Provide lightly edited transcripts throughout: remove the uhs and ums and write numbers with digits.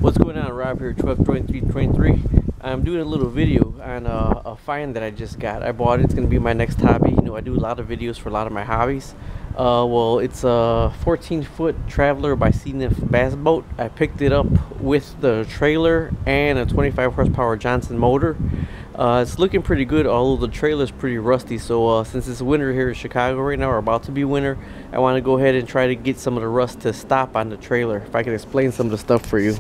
What's going on? Rob here, 122323. I'm doing a little video on a find that I just got. I bought it. It's going to be my next hobby. You know, I do a lot of videos for a lot of my hobbies. Well, it's a 14-foot Traveler by CNF bass boat. I picked it up with the trailer and a 25 horsepower Johnson motor. It's looking pretty good, although the trailer's pretty rusty. So since it's winter here in Chicago right now, or about to be winter, I want to go ahead and try to get some of the rust to stop on the trailer. If I can explain some of the stuff for you.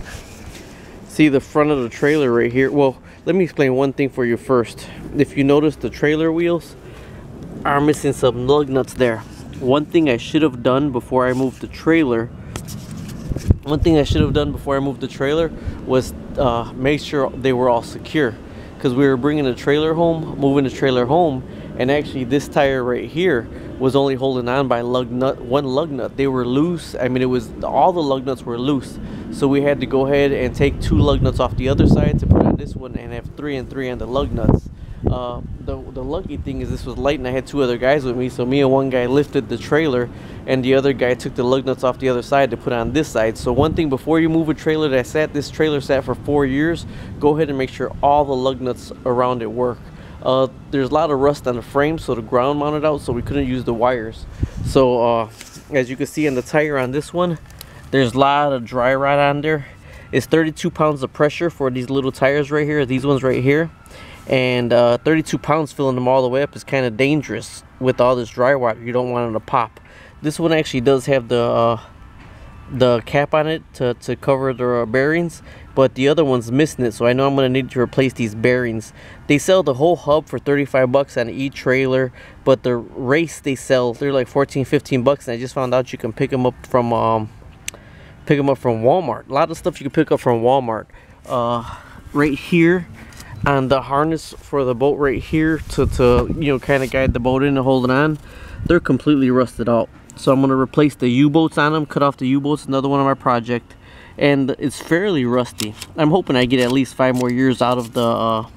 See the front of the trailer right here. Well, let me explain one thing for you first. If you notice, the trailer wheels are missing some lug nuts there. One thing I should have done before I moved the trailer was make sure they were all secure, because we were bringing the trailer home, moving the trailer home, and actually this tire right here was only holding on by one lug nut. They were loose. I mean, it was all the lug nuts were loose, so we had to go ahead and take 2 lug nuts off the other side to put on this one and have 3 and 3 on the lug nuts. The lucky thing is this was light and I had 2 other guys with me, so me and one guy lifted the trailer and the other guy took the lug nuts off the other side to put on this side. So one thing, before you move a trailer this trailer sat for 4 years, go ahead and make sure all the lug nuts around it work. There's a lot of rust on the frame, so the ground mounted out, so we couldn't use the wires. So as you can see on the tire on this one, there's a lot of dry rot on there. It's 32 pounds of pressure for these little tires right here, these ones right here. And 32 pounds filling them all the way up is kind of dangerous with all this dry rot. You don't want them to pop. This one actually does have the cap on it to cover the bearings, but the other one's missing it, so I know I'm going to need to replace these bearings. They sell the whole hub for 35 bucks on each trailer, but the race they're like 14-15 bucks, and I just found out you can pick them up from Walmart. A lot of stuff you can pick up from Walmart. Right here on the harness for the boat right here to you know, kind of guide the boat in and hold it on, they're completely rusted out. So I'm going to replace the U-boats on them, cut off the U-boats, another one of my project, and it's fairly rusty. I'm hoping I get at least 5 more years out of the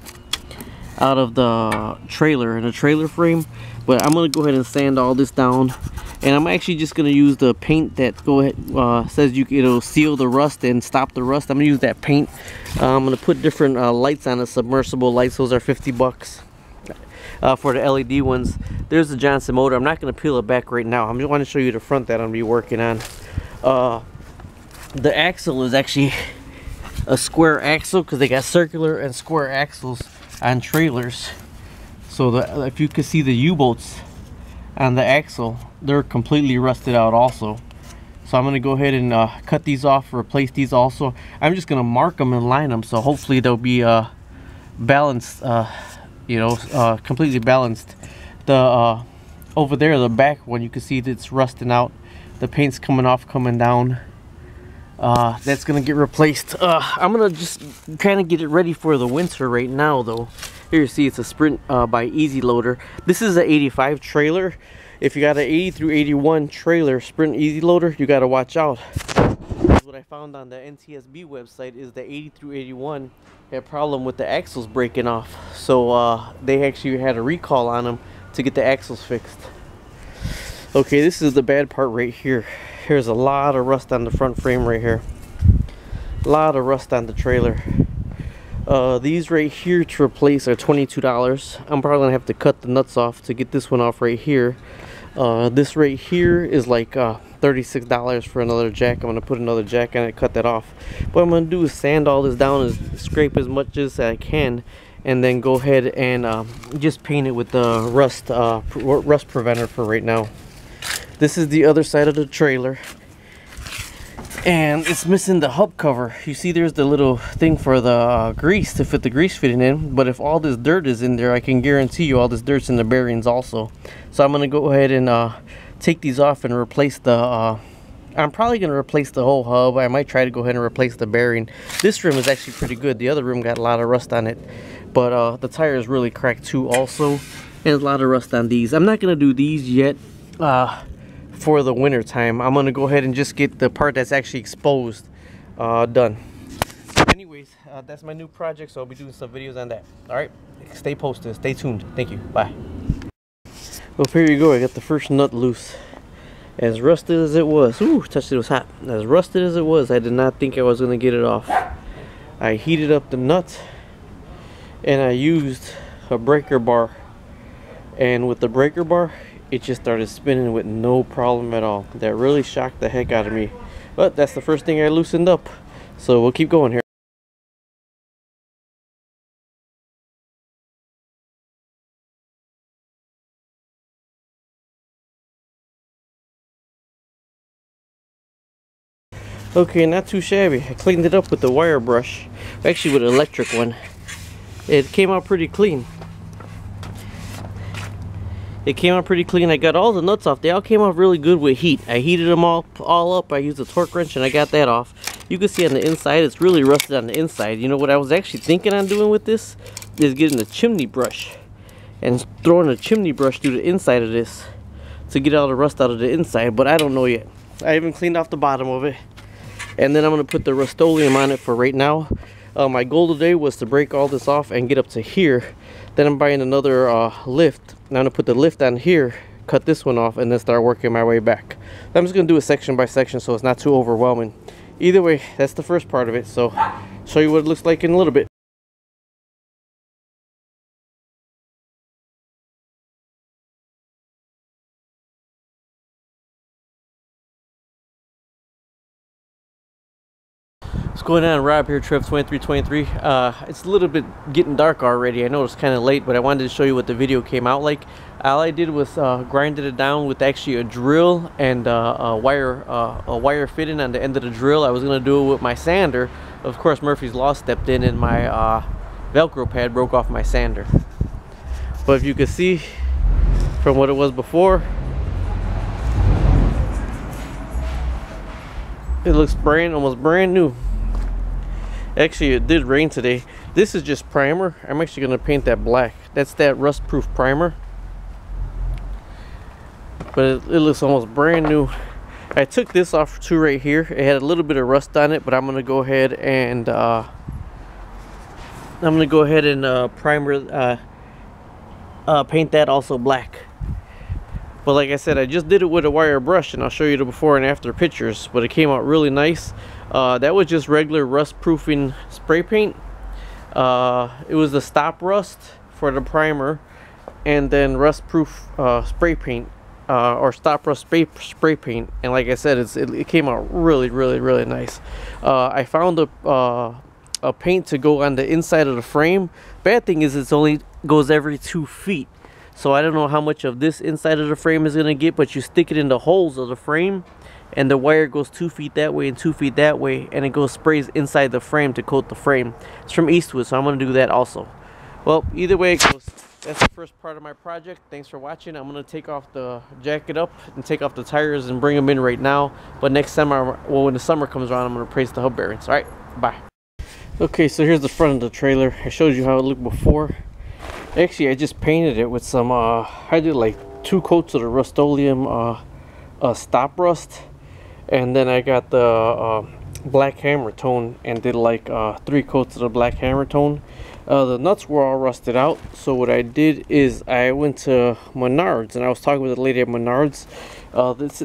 trailer and the trailer frame. But I'm going to go ahead and sand all this down, and I'm actually just going to use the paint that says it'll seal the rust and stop the rust. I'm going to use that paint. I'm going to put different lights on the submersible lights. Those are 50 bucks. For the LED ones. There's the Johnson motor. I'm not going to peel it back right now. I just want to show you the front that I'm going to be working on. The axle is actually a square axle, because they got circular and square axles on trailers. So if you can see the U-boats on the axle, they're completely rusted out also. So I'm going to go ahead and cut these off, replace these also. I'm just going to mark them and line them, so hopefully they'll be balanced, you know, completely balanced. The over there, the back one, you can see that it's rusting out. The paint's coming off, coming down. That's gonna get replaced. I'm gonna just kind of get it ready for the winter right now, though. Here you see it's a Sprint by Easy Loader. This is an 85 trailer. If you got an 80 through 81 trailer Sprint Easy Loader, you gotta watch out. What I found on the NTSB website is the 80 through 81 had a problem with the axles breaking off, so they actually had a recall on them to get the axles fixed. Okay, this is the bad part right here. Here's a lot of rust on the front frame right here. A lot of rust on the trailer. These right here to replace are $22. I'm probably gonna have to cut the nuts off to get this one off right here. This right here is like $36 for another jack. I'm going to put another jack on it, cut that off. What I'm going to do is sand all this down and scrape as much as I can, and then go ahead and just paint it with the rust preventer for right now. This is the other side of the trailer, and it's missing the hub cover. You see there's the little thing for the grease to fit the grease fitting in, but if all this dirt is in there, I can guarantee you all this dirt's in the bearings also. So I'm going to go ahead and take these off and replace the I'm probably going to replace the whole hub. I might try to go ahead and replace the bearing. This rim is actually pretty good. The other rim got a lot of rust on it, but the tire is really cracked too also, and there's a lot of rust on these. I'm not going to do these yet for the winter time. I'm going to go ahead and just get the part that's actually exposed done. Anyways, that's my new project, so I'll be doing some videos on that. Alright, stay posted, stay tuned. Thank you, bye. Well, here you go. I got the first nut loose. As rusted as it was, ooh, touched it, was hot. As rusted as it was, I did not think I was going to get it off. I heated up the nuts and I used a breaker bar, and with the breaker bar it just started spinning with no problem at all. That really shocked the heck out of me, but that's the first thing I loosened up, so we'll keep going here. Okay, not too shabby. I cleaned it up with the wire brush, actually with an electric one. It came out pretty clean. It came out pretty clean. I got all the nuts off. They all came off really good with heat. I heated them all up. I used a torque wrench and I got that off. You can see on the inside, it's really rusted on the inside. You know what I was actually thinking on doing with this is getting a chimney brush and throwing a chimney brush through the inside of this to get all the rust out of the inside, but I don't know yet. I haven't cleaned off the bottom of it. And then I'm going to put the Rust-Oleum on it for right now. My goal today was to break all this off and get up to here. Then I'm buying another lift. Now I'm going to put the lift on here, cut this one off, and then start working my way back. I'm just going to do it section by section so it's not too overwhelming. Either way, that's the first part of it. So I'll show you what it looks like in a little bit. What's going on? Rob here, Trev 2323. It's a little bit getting dark already. I know it's kind of late, but I wanted to show you what the video came out like. All I did was grinded it down with actually a drill and a wire fitting on the end of the drill. I was gonna do it with my sander. Of course, Murphy's Law stepped in and my Velcro pad broke off my sander. But if you can see from what it was before, it looks almost brand new. Actually, it did rain today. This is just primer. I'm actually going to paint that black. That's that rust-proof primer. But it looks almost brand new. I took this off too right here. It had a little bit of rust on it, but I'm going to go ahead and primer, paint that also black. But like I said, I just did it with a wire brush, and I'll show you the before and after pictures, but it came out really nice. That was just regular rust proofing spray paint. It was the stop rust for the primer, and then rust proof spray paint, or stop rust spray paint. And like I said, it came out really nice. I found a paint to go on the inside of the frame. Bad thing is it only goes every 2 feet. So I don't know how much of this inside of the frame is going to get, but you stick it in the holes of the frame and the wire goes 2 feet that way and 2 feet that way, and it sprays inside the frame to coat the frame. It's from Eastwood, so I'm going to do that also. Well, either way it goes, that's the first part of my project. Thanks for watching. I'm going to take off the jacket up and take off the tires and bring them in right now. But next summer, well, when the summer comes around, I'm going to replace the hub bearings. All right, bye. Okay, so here's the front of the trailer. I showed you how it looked before. Actually, I just painted it with some, I did like 2 coats of the Rust-Oleum stop rust. And then I got the black hammer tone and did like 3 coats of the black hammer tone. The nuts were all rusted out. So what I did is I went to Menards, and I was talking with the lady at Menards.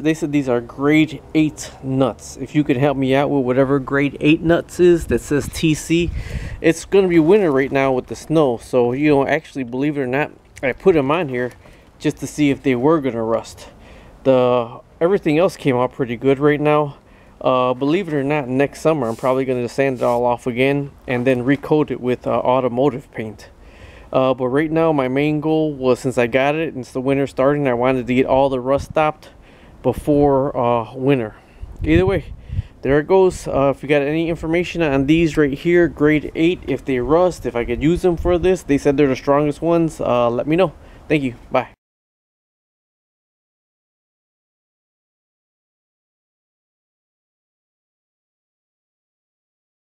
They said these are grade 8 nuts. If you could help me out with whatever grade 8 nuts is that says TC. It's going to be winter right now with the snow. So, you know, actually, believe it or not, I put them on here just to see if they were going to rust. Everything else came out pretty good right now. Believe it or not, next summer I'm probably going to sand it all off again and then recoat it with automotive paint. But right now my main goal was, since I got it and it's the winter starting, I wanted to get all the rust stopped before winter. Either way, there it goes. If you got any information on these right here, grade 8, if they rust, if I could use them for this, they said they're the strongest ones, let me know. Thank you. Bye.